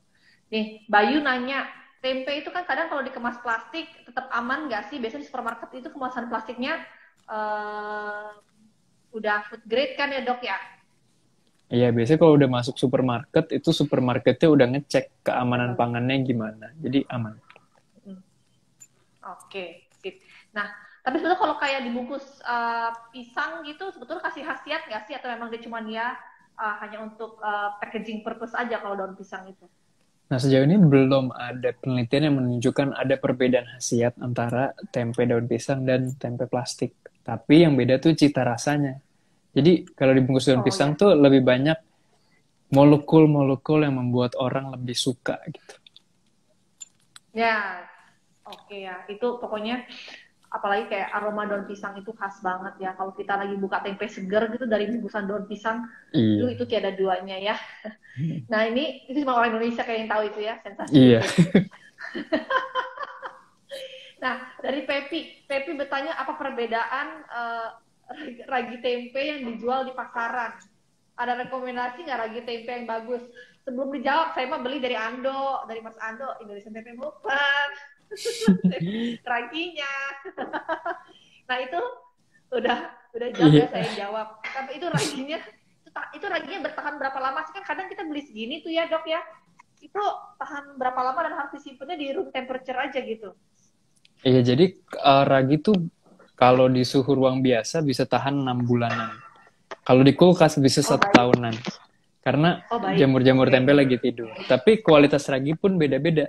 Nih, Bayu nanya, tempe itu kan kadang kalau dikemas plastik tetap aman nggak sih? Biasanya di supermarket itu kemasan plastiknya eh, udah food grade kan ya dok ya? Iya, biasanya kalau udah masuk supermarket, itu supermarketnya udah ngecek Udah keamanan bagus. pangannya gimana. Jadi aman. Mm. Oke, sip. Nah, tapi sebetulnya kalau kayak dibungkus pisang gitu, sebetulnya kasih khasiat nggak sih? Atau memang dia cuma dia hanya untuk packaging purpose aja kalau daun pisang itu? Nah, sejauh ini belum ada penelitian yang menunjukkan ada perbedaan khasiat antara tempe daun pisang dan tempe plastik. Tapi yang beda tuh cita rasanya. Jadi kalau dibungkus daun Oh pisang ya, tuh lebih banyak molekul-molekul yang membuat orang lebih suka gitu. ya, oke ya. Itu pokoknya apalagi kayak aroma daun pisang itu khas banget ya. Kalau kita lagi buka tempe seger gitu dari bungkusan daun pisang, Iya. itu tiada duanya ya. Nah ini itu cuma orang Indonesia kayak yang tahu itu ya, sensasi Iya. itu. Nah dari Pepi bertanya apa perbedaan ragi tempe yang dijual di pasaran? Ada rekomendasi nggak ragi tempe yang bagus? Sebelum dijawab, saya mah beli dari Ando, dari Mas Ando, Indonesian Tempe Movement. Raginya. Nah itu udah jawab ya, Iya. saya jawab. Tapi itu raginya bertahan berapa lama sih? Kan kadang kita beli segini tuh ya dok ya. Itu tahan berapa lama dan harus disimpannya di room temperature aja gitu. Iya, jadi ragi tuh kalau di suhu ruang biasa bisa tahan 6 bulanan. Kalau di kulkas bisa Oh 1 baik. tahunan. Karena Oh baik. jamur-jamur Oke. tempe lagi tidur. Tapi kualitas ragi pun beda-beda.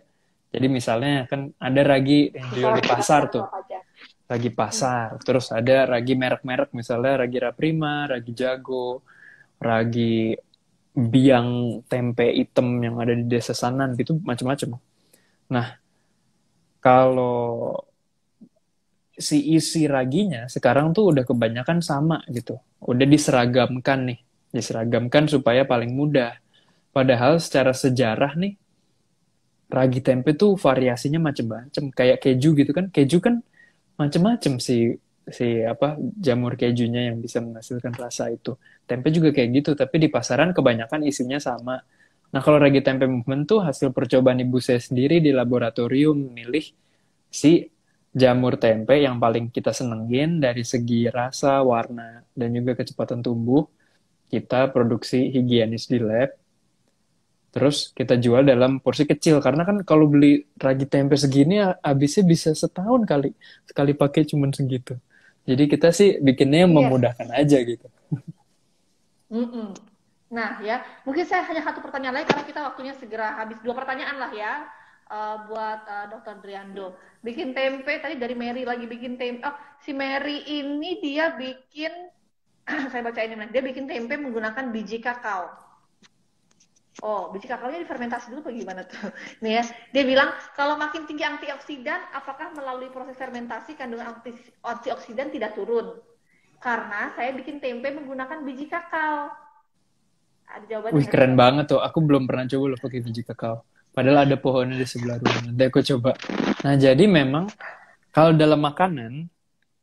Jadi misalnya kan ada ragi yang jual Sesuai di pasar kebiasaan tuh. apa aja. Ragi pasar. Terus ada ragi merek-merek misalnya ragi Raprima, ragi Jago, ragi biang tempe hitam yang ada di desa Sanan gitu macam-macam. Nah, kalau si isi raginya sekarang tuh udah kebanyakan sama gitu. Udah diseragamkan nih. Diseragamkan supaya paling mudah. Padahal secara sejarah nih, ragi tempe tuh variasinya macam-macam. Kayak keju gitu kan. Keju kan macam-macam si apa jamur kejunya yang bisa menghasilkan rasa itu. Tempe juga kayak gitu, tapi di pasaran kebanyakan isinya sama. Nah, kalau ragi tempe movement tuh hasil percobaan ibu saya sendiri di laboratorium milih si jamur tempe yang paling kita senengin dari segi rasa, warna, dan juga kecepatan tumbuh. Kita produksi higienis di lab, terus kita jual dalam porsi kecil. Karena kan kalau beli ragi tempe segini, habisnya bisa setahun kali. Sekali pakai cuman segitu. Jadi kita sih bikinnya yang Yes. memudahkan aja gitu. Mm-mm. Nah ya, mungkin saya hanya satu pertanyaan lagi karena kita waktunya segera habis. 2 pertanyaan lah ya buat Dokter Driando. Bikin tempe tadi dari Mary lagi bikin tempe. Oh, si Mary ini dia bikin, saya baca ini, dia bikin tempe menggunakan biji kakao. Oh, biji kakaonya difermentasi dulu bagaimana tuh? Nih ya, dia bilang kalau makin tinggi antioksidan, apakah melalui proses fermentasi kandungan antioksidan tidak turun? Karena saya bikin tempe menggunakan biji kakao. Ada jawabannya Wih, nggak sih keren dok? banget tuh. Aku belum pernah coba loh pakai biji kakao. Padahal ada pohonnya di sebelah rumah. Nanti aku coba. Nah, jadi memang kalau dalam makanan,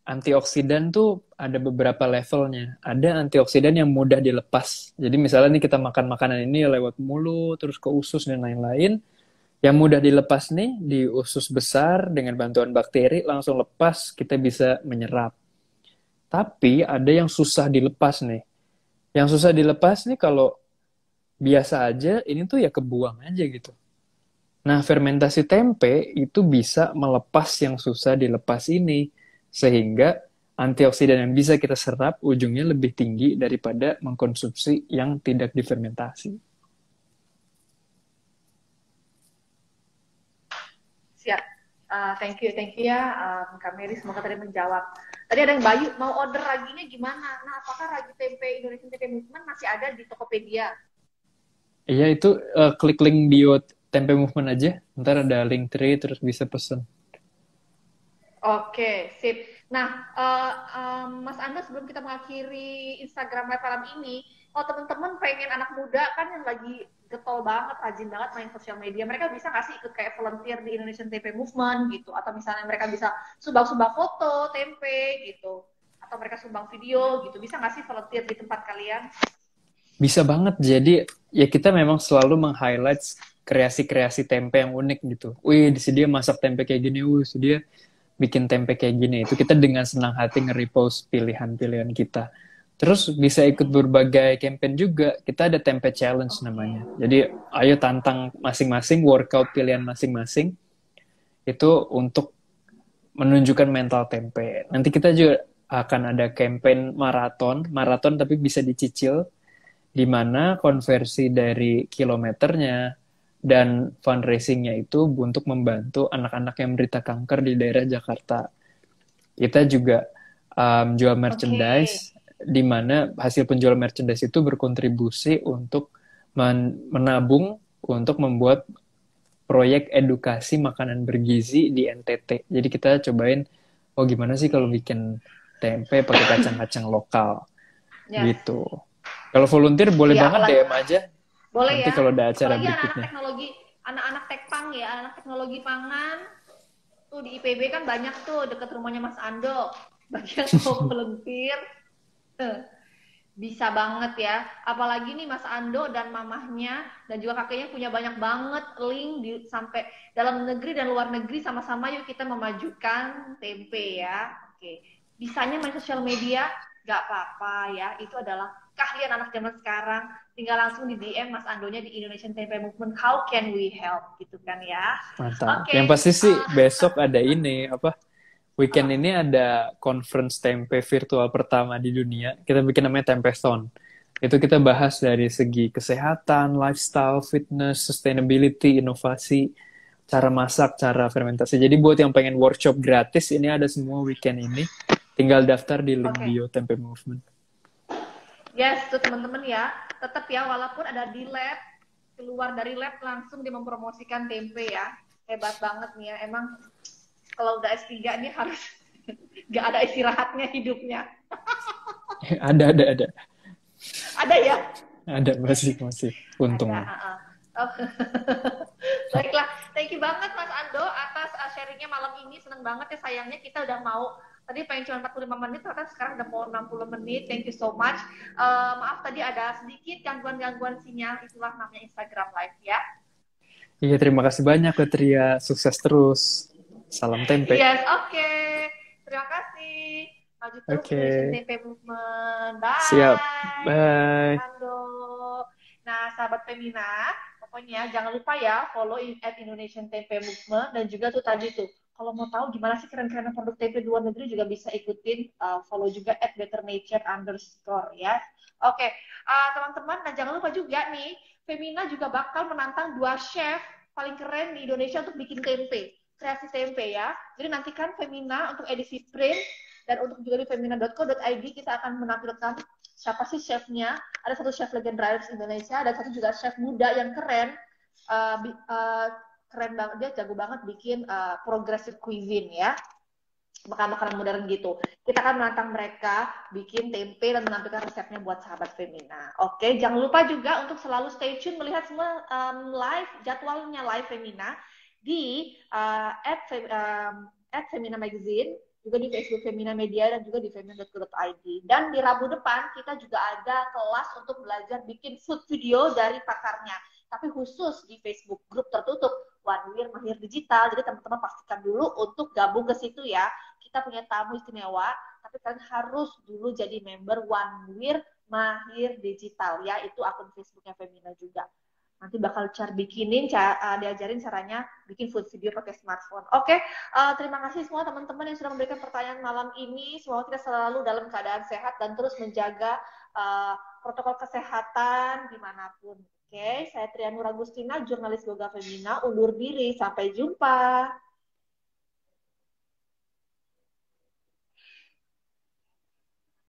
antioksidan tuh ada beberapa levelnya. Ada antioksidan yang mudah dilepas. Jadi misalnya nih kita makan makanan ini lewat mulut, terus ke usus dan lain-lain. Yang mudah dilepas nih di usus besar dengan bantuan bakteri langsung lepas kita bisa menyerap. Tapi ada yang susah dilepas nih. Yang susah dilepas nih kalau biasa aja ini tuh ya kebuang aja gitu. Nah, fermentasi tempe itu bisa melepas yang susah dilepas ini, sehingga antioksidan yang bisa kita serap ujungnya lebih tinggi daripada mengkonsumsi yang tidak difermentasi. Siap. Thank you ya, Kak Mary. Semoga tadi menjawab. Tadi ada yang Bayu mau order raginya gimana? Nah, apakah ragi tempe Indonesian Tempe Movement masih ada di Tokopedia? Iya, itu klik link bio Tempe Movement aja. Ntar ada link tree terus bisa pesen. Oke, sip. Nah, Mas Anda sebelum kita mengakhiri Instagram Live malam ini, kalau teman-teman pengen anak muda kan yang lagi getol banget, rajin banget main sosial media, mereka bisa nggak sih ikut kayak volunteer di Indonesian Tempe Movement gitu? Atau misalnya mereka bisa sumbang-sumbang foto, tempe gitu? Atau mereka sumbang video gitu? Bisa nggak sih volunteer di tempat kalian? Bisa banget. Jadi ya kita memang selalu meng-highlight kreasi-kreasi tempe yang unik gitu. Wih, di sini dia masak tempe kayak gini. Wih, dia bikin tempe kayak gini. Itu kita dengan senang hati nge-repost pilihan-pilihan kita. Terus bisa ikut berbagai campaign juga. Kita ada tempe challenge namanya. Jadi ayo tantang masing-masing, workout pilihan masing-masing. Itu untuk menunjukkan mental tempe. Nanti kita juga akan ada campaign maraton tapi bisa dicicil, di mana konversi dari kilometernya dan fundraisingnya itu untuk membantu anak-anak yang menderita kanker di daerah Jakarta. Kita juga jual Oke. merchandise, di mana hasil penjual merchandise itu berkontribusi untuk menabung untuk membuat proyek edukasi makanan bergizi di NTT. Jadi kita cobain, oh gimana sih kalau bikin tempe pakai kacang-kacang lokal Yes. gitu. Kalau volunteer boleh Iya, banget apalagi DM aja. boleh Nanti ya. kalau ada acara Apalagi anak-anak berikutnya. teknologi, anak-anak tekpang ya, anak teknologi pangan tuh di IPB kan banyak tuh deket rumahnya Mas Ando. Bagi yang mau volunteer, Bisa banget ya. Apalagi nih Mas Ando dan mamahnya dan juga kakeknya punya banyak banget link sampai dalam negeri dan luar negeri, sama-sama yuk kita memajukan tempe ya. Oke. Bisanya main sosial media nggak apa-apa ya. Itu adalah keahlian anak zaman sekarang. Tinggal langsung di DM Mas Andonya di Indonesian Tempe Movement. How can we help gitu kan ya. Mantap. Yang Oke. pasti sih besok ada ini apa? Weekend Apa? ini ada conference tempe virtual pertama di dunia. Kita bikin namanya Tempeathon. Itu kita bahas dari segi kesehatan, lifestyle, fitness, sustainability, inovasi, cara masak, cara fermentasi. Jadi buat yang pengen workshop gratis, ini ada semua weekend ini. Tinggal daftar di link Oke. bio Tempe Movement. Yes, tuh teman-teman ya. Tetap ya, walaupun ada di lab, keluar dari lab langsung dia mempromosikan tempe ya. Hebat banget nih ya. Emang kalau udah S3 ini harus nggak ada istirahatnya hidupnya. Ada. Ada ya? Ada, masih. Ada. Untungnya. Oh. Baiklah, thank you banget Mas Ando atas sharingnya malam ini. Seneng banget ya, sayangnya kita udah mau, tadi pengen cuma 45 menit, ternyata sekarang udah mau 60 menit. Thank you so much. Maaf tadi ada sedikit gangguan-gangguan sinyal, itulah namanya Instagram Live ya. Iya, terima kasih banyak, Tria. Sukses terus. Salam tempe. Yes, oke. Terima kasih. Maju terus Oke. Indonesian Tempe Movement. Siap. Bye. Bye. Ando. Nah, sahabat Femina, pokoknya jangan lupa ya follow at Indonesian Tempe Movement, dan juga tuh tadi tuh kalau mau tahu gimana sih keren-keren produk tempe luar negeri juga bisa ikutin follow juga at betternature underscore ya. Oke, teman-teman, nah jangan lupa juga nih Femina juga bakal menantang 2 chef paling keren di Indonesia untuk bikin tempe, kreasi tempe ya. Jadi nantikan Femina untuk edisi print, dan untuk juga di femina.co.id kita akan menampilkan siapa sih chefnya. Ada satu chef legendaris Indonesia, dan satu juga chef muda yang keren. Keren banget, dia jago banget bikin progressive cuisine ya, makanan-makanan modern gitu. Kita akan menantang mereka bikin tempe dan menampilkan resepnya buat sahabat Femina. Oke, jangan lupa juga untuk selalu stay tune melihat semua live, jadwalnya live Femina di at Femina Magazine, juga di Facebook Femina Media, dan juga di femina.co.id. Dan di Rabu depan kita juga ada kelas untuk belajar bikin food video dari pakarnya, tapi khusus di Facebook grup tertutup One Weir Mahir Digital. Jadi teman-teman pastikan dulu untuk gabung ke situ ya. Kita punya tamu istimewa, tapi kalian harus dulu jadi member One Weir Mahir Digital ya. Itu akun Facebooknya Femina juga. Nanti bakal diajarin caranya bikin food video pakai smartphone. Oke, terima kasih semua teman-teman yang sudah memberikan pertanyaan malam ini. Semoga kita selalu dalam keadaan sehat dan terus menjaga protokol kesehatan dimanapun. Oke, saya Trianura Agustina, jurnalis Yoga Femina, undur diri. Sampai jumpa.